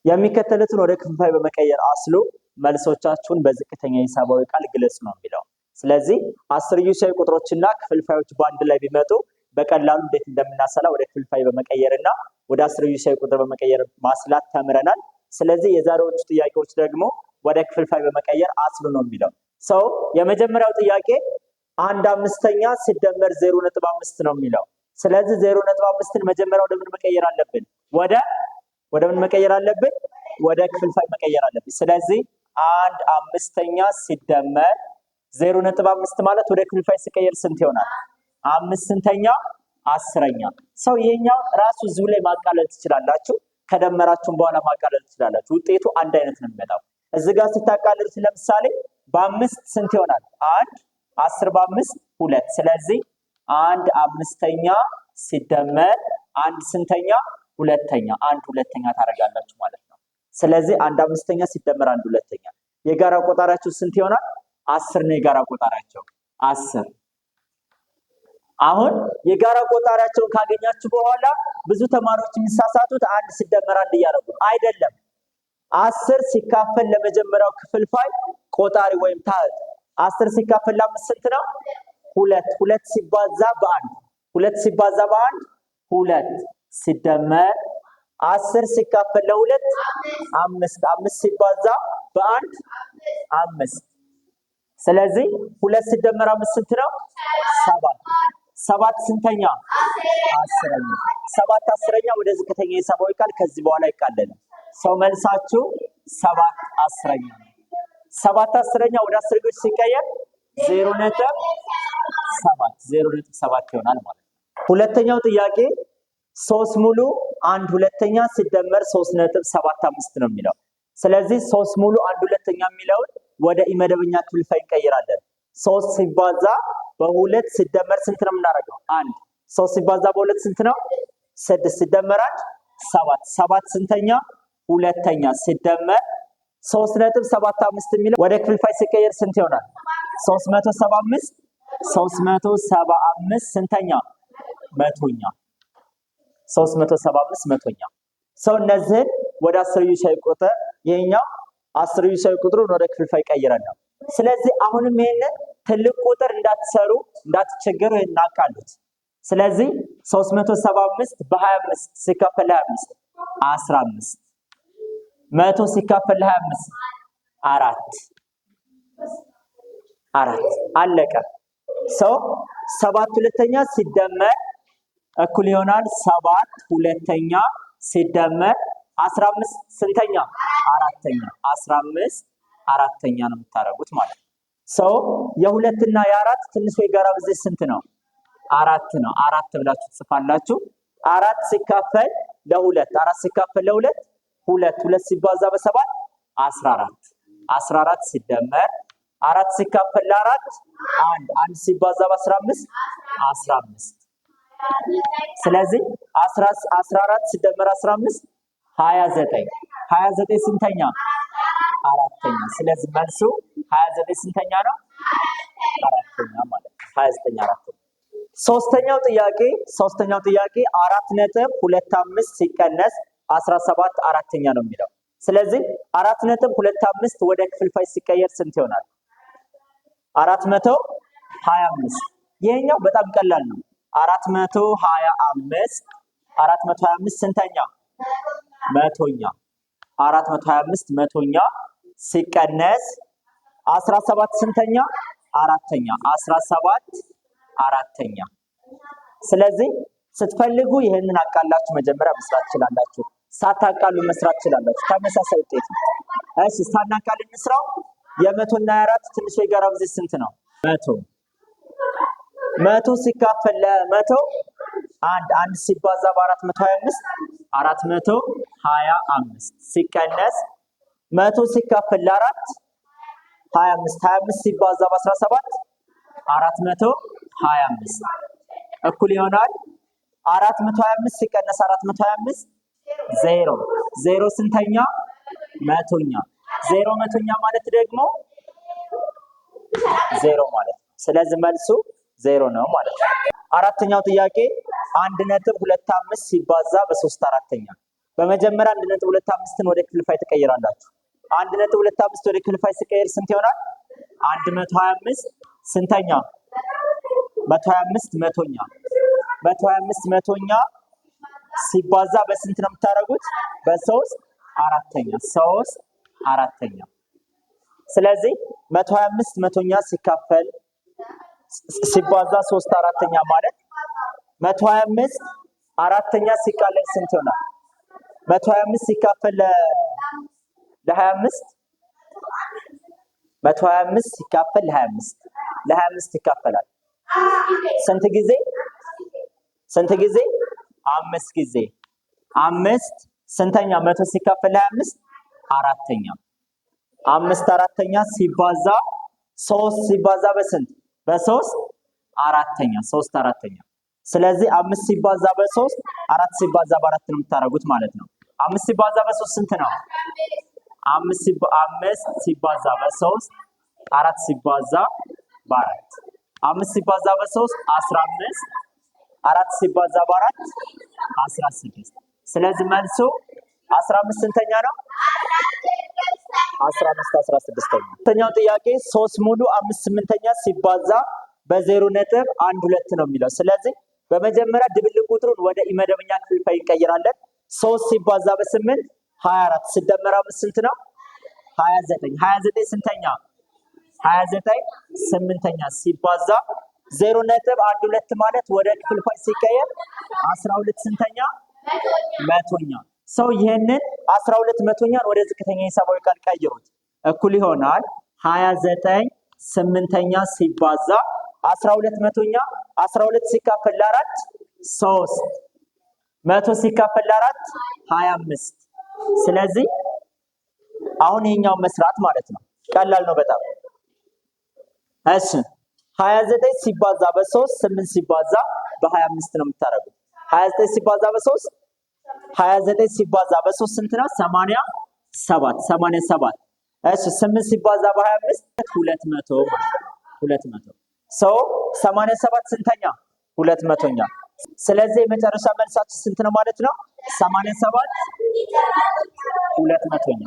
የሚከተሉትን ወደ ክፍልፋይ በመቀየር አስሉ መልሶቻችሁን በዝቅተኛ ሂሳባዊ ቃል ግለጹ ነው የሚለው። ስለዚህ አስርዮሻዊ ቁጥሮችና ክፍልፋዮች በአንድ ላይ ቢመጡ በቀላሉ እንዴት እንደምናሰላ ወደ ክፍልፋይ በመቀየርና ወደ አስርዮሻዊ ቁጥር በመቀየር ማስላት ተምረናል። ስለዚህ የዛሬዎቹ ጥያቄዎች ደግሞ ወደ ክፍልፋይ በመቀየር አስሉ ነው የሚለው። ሰው የመጀመሪያው ጥያቄ 1/5 ሲደመር 0.5 ነው የሚለው። ስለዚህ 0.5ን መጀመሪያ ወደ ምን መቀየር አለብን? ወደ ምን መቀየር አለብን? ወደ ክፍልፋይ መቀየር አለብን። ስለዚህ 1/5 ሲደመር 0.5 ማለት ወደ ክፍልፋይ ሲቀየር ስንት ይሆናል? 5/10 10ኛ። ሰው ይሄኛው ራሱ እዚሁ ላይ ማቃለል ትችላላችሁ። ከደመራችሁም በኋላ ማቃለል ትችላላችሁ። ውጤቱ አንድ አይነት ነው የሚመጣው። እዚህ ጋር ስታቃልሉት ለምሳሌ በ5 ስንት ይሆናል? 1 10 በ5 2። ስለዚህ 1/5 ሲደመር 1 ስንተኛ? ሁለተኛ። 1 ሁለተኛ ታደርጋላችሁ ማለት ነው። ስለዚህ 1/5 ሲደመር 1 ሁለተኛ። የጋራ ቆጣሪያችሁ ስንት ይሆናል? 10 ነው የጋራ ቆጣሪያቸው 10። አሁን የጋራ ቆጣሪያቸውን ካገኛችሁ በኋላ ብዙ ተማሪዎች የሚሳሳቱት 1 ሲደመር 1 እያደረጉ አይደለም። 10 ሲካፈል ለመጀመሪያው ክፍልፋይ ቆጣሪ ወይም ታህት 10 ሲካፈል ለ5 ስንት ነው? 2 2 ሲባዛ በ1 2 ሲባዛ በ1 2 ሲደመር 10 ሲካፈል ለ2 5 5 ሲባዛ በ1 5። ስለዚህ 2 ሲደመር 5 ስንት ነው? 7 7 ስንተኛ? 10ኛ። 7 10ኛ ወደ ዝቅተኛ ሂሳባዊ ቃል ከዚህ በኋላ ይቃለላል። ሰው መልሳችሁ 7 10ኛ ነው። 7 10ኛ ወደ አስርዮሽ ሲቀየር 0.7 ይሆናል ማለት ነው። ሁለተኛው ጥያቄ 3 ሙሉ 1 ሁለተኛ ሲደመር 3.75 ነው የሚለው። ስለዚህ 3 ሙሉ 1 ሁለተኛ የሚለውን ወደ ኢመደበኛ ክፍልፋይ እንቀይራለን። 3 ሲባዛ በ2 ሲደመር ስንት ነው የምናደርገው? 1 3 ሲባዛ በ2 ስንት ነው? 6 ሲደመር 1 7 7 ስንተኛ? ሁለተኛ ሲደመር 3.75 የሚለው ወደ ክፍልፋይ ሲቀየር ስንት ይሆናል? 375 ስንተኛ? መቶኛ። 375 መቶኛ። ሰው እነዚህን ወደ አስርዮሻዊ ቁጥር ይሄኛው አስርዮሻዊ ቁጥሩን ወደ ክፍልፋይ ቀይረን ነው። ስለዚህ አሁንም ይሄንን ትልቅ ቁጥር እንዳትሰሩ እንዳትቸገሩ እናቃሉት። ስለዚህ 375 በ25 ሲካፈል ለ25 15 100 ሲካፈል ለ25 4 አለቀ። ሰው 7 ሁለተኛ ሲደመር እኩል ይሆናል 7 ሁለተኛ ሲደመር 15 ስንተኛ? አራተኛ። 15 አራተኛ ነው የምታደርጉት ማለት ነው። ሰው የ2 እና የ4 ትንሹ የጋራ ብዜት ስንት ነው? 4 ነው። 4 ብላችሁ ትጽፋላችሁ። 4 ሲካፈል ለ2 4 ሲካፈል ለ2 2 2 ሲባዛ በ7 14 14 ሲደመር 4 ሲካፈል ለ4 1 1 ሲባዛ በ15 15። ስለዚህ 14 ሲደመር 15 29 29 ስንተኛ? አራተኛ። ስለዚህ መልሱ 29 ስንተኛ ነው? አራተኛ ማለት ነው። 29 አራተኛ። ሶስተኛው ጥያቄ 4.25 ሲቀነስ 17 አራተኛ ነው የሚለው። ስለዚህ 4.25 ወደ ክፍልፋይ ሲቀየር ስንት ይሆናል? 425። ይሄኛው በጣም ቀላል ነው። 425 ስንተኛ? መቶኛ። 425 መቶኛ ሲቀነስ 17 ስንተኛ? አራተኛ። 17 አራተኛ። ስለዚህ ስትፈልጉ ይሄንን አቃላችሁ መጀመሪያ መስራት ትችላላችሁ። ሳታቃሉ መስራት ትችላላችሁ። ተመሳሳይ ውጤት ነው። እሺ ሳናቃል እንስራው። የ100 እና የ4 ትንሹ የጋራ ብዜት ስንት ነው? 100 100 ሲካፈል ለ100 1 ሲባዛ በ425 425 ሲቀነስ 100 ሲካፈል ለ4 25 25 ሲባዛ በ17 425 እኩል ይሆናል 425 ሲቀነስ 425 0 ስንተኛ? መቶኛ። 0 መቶኛ ማለት ደግሞ 0 ማለት ነው። ስለዚህ መልሱ 0 ነው ማለት ነው። አራተኛው ጥያቄ 1.25 ሲባዛ በ3 አራተኛ በመጀመሪያ 1.25ን ወደ ክፍልፋይ ትቀይራላችሁ። 1.25 ወደ ክፍልፋይ ሲቀየር ስንት ይሆናል? 125 ስንተኛ? 125 መቶኛ። 125 መቶኛ ሲባዛ በስንት ነው የምታደርጉት? በ3 አራተኛ። 3 አራተኛ። ስለዚህ 125 መቶኛ ሲካፈል ሲባዛ 3 አራተኛ ማለት 125 አራተኛ ሲቃለል ስንት ይሆናል? 125 ሲካፈል ለ25 125 ሲካፈል ለ25 ይካፈላል ስንት ጊዜ? ስንት ጊዜ? 5 ጊዜ። 5 ስንተኛ? 100 ሲካፈል ለ25 አራተኛ። 5 አራተኛ ሲባዛ 3 ሲባዛ በስንት? በ3 አራተኛ። 3 አራተኛ። ስለዚህ 5 ሲባዛ በ3 4 ሲባዛ በ4 ነው የምታደርጉት ማለት ነው። 5 ሲባዛ በ3 ስንት ነው? 5 ሲባዛ በ3 4 ሲባዛ በ4 5 ሲባዛ በ3 15 4 ሲባዛ በ4 16። ስለዚህ መልሱ 15 ስንተኛ ነው? 15 16ኛ። ሁለተኛው ጥያቄ 3 ሙሉ 5 8ኛ ሲባዛ በ0.12 ነው የሚለው። ስለዚህ በመጀመሪያ ድብልቅ ቁጥሩን ወደ ኢመደበኛ ክፍልፋይ እንቀይራለን። 3 ሲባዛ በ8 24 ሲደመር 5 ስንት ነው? 29። 29 ስንተኛ? 29 8ኛ ሲባዛ 0.12 ማለት ወደ ክፍልፋይ ሲቀየር 12 ስንተኛ? መቶኛ። ሰው ይሄንን 12 መቶኛን ወደ ዝቅተኛ ሂሳባዊ ቃል ቀይሩት። እኩል ይሆናል 29 8ኛ ሲባዛ 12 መቶኛ 12 ሲካፈል ለ4 3 100 ሲካፈል ለ4 25። ስለዚህ አሁን ይሄኛው መስራት ማለት ነው። ቀላል ነው በጣም። እሺ 29 ሲባዛ በ3 8 ሲባዛ በ25 ነው የምታደርጉት። 29 ሲባዛ በ3 29 ሲባዛ በ3 ስንት ነው? 87። እሺ 8 ሲባዛ በ25 200 200። ሰው 87 ስንተኛ? 200ኛ። ስለዚህ የመጨረሻ መልሳችን ስንት ነው ማለት ነው? 87 200ኛ።